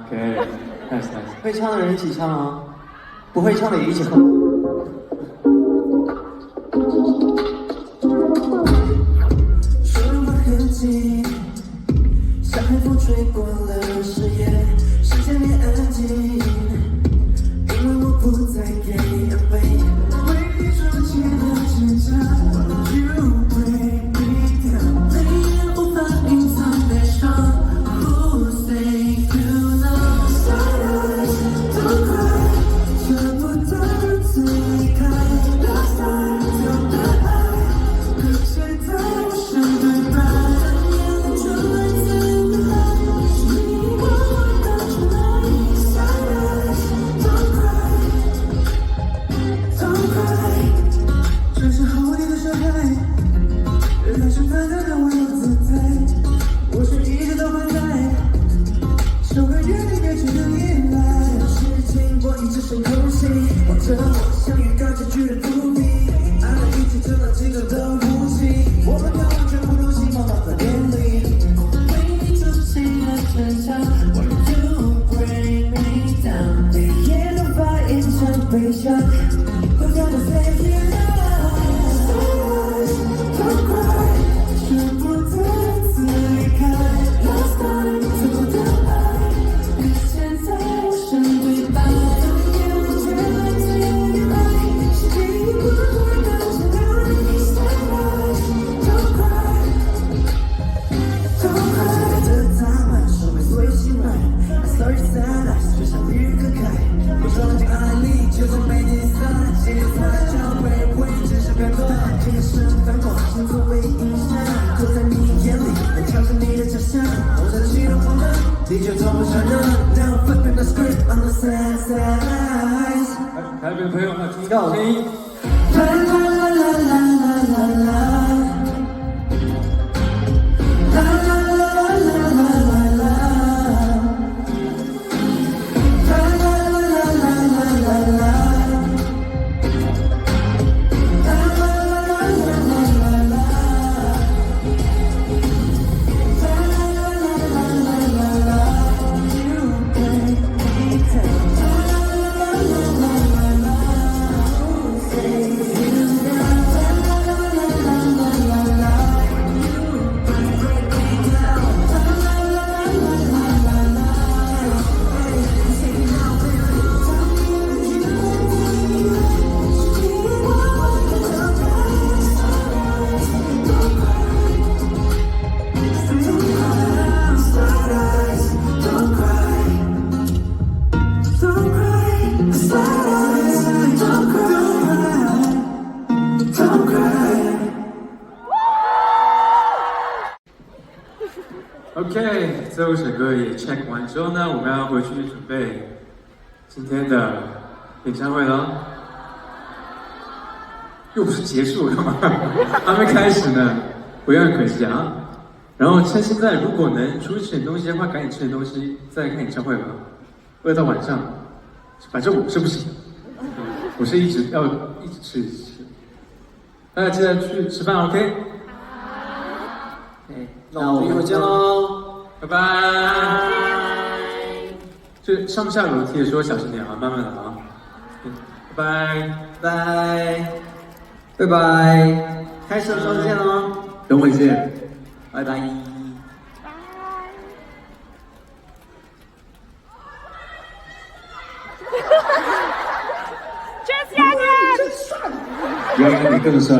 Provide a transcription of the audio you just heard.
OK，nice nice。会唱的人一起唱啊，不会唱的也一起哼。说话很近，像海风吹过了视野，时间变安静，因为我不再给你安慰，为你筑起了坚强。You bring me down， 泪眼无法隐藏悲伤。Who say you love silence？ Don't cry， 舍不得如此离开。Last time 有的爱，可现在我想对白。眼泪出来自女孩，是你为我的宠爱。Silence， Don't cry，Don't cry， 这是后你的伤害，人来审判的让我有姿态，我却一直都还在，守个约定别去的依赖。事情我一直深空气，望着我像预告结局的伏笔，爱的一起成了激动的武器，我们要完全不入戏，茫茫的年里，为你筑起了城墙。When you bring me down， 泪眼无法隐藏悲伤。Who's gonna save you now？Don't cry， 舍不得如此离开。Last time 错的爱，可现在我想对白。眼泪却来自于爱，是给你不会的真爱。Don't cry，Don't cry， 的早晚是会随心软。I saw your sad eyes， 就像避日隔开。我装进爱里，就算被你散，心里在交会不会只是片段？这个是繁华，星座为影响，就在你眼里，能调整你的假象。我在激动慌乱，你却从不承认。Now flipping the script on the sad side eyes。台北的朋友们，听到声音。啦啦啦啦啦啦啦啦。啦啦啦啦啦啦啦啦。啦啦啦啦啦啦啦啦。OK， 最后一首歌也 check 完之后呢，我们要回去准备今天的演唱会了。又不是结束了吗？还没开始呢，不要可惜啊。然后趁现在，如果能出去吃点东西的话，赶紧吃点东西，再来看演唱会吧。饿到晚上，反正我是不行，我是一直吃。大家记得去吃饭 ，OK？ 那我们一会儿见喽，拜拜。就上下楼梯的时候小心点啊，慢慢的啊。拜拜，拜拜，开始的时候见喽，等会见，拜拜。原来你更帅。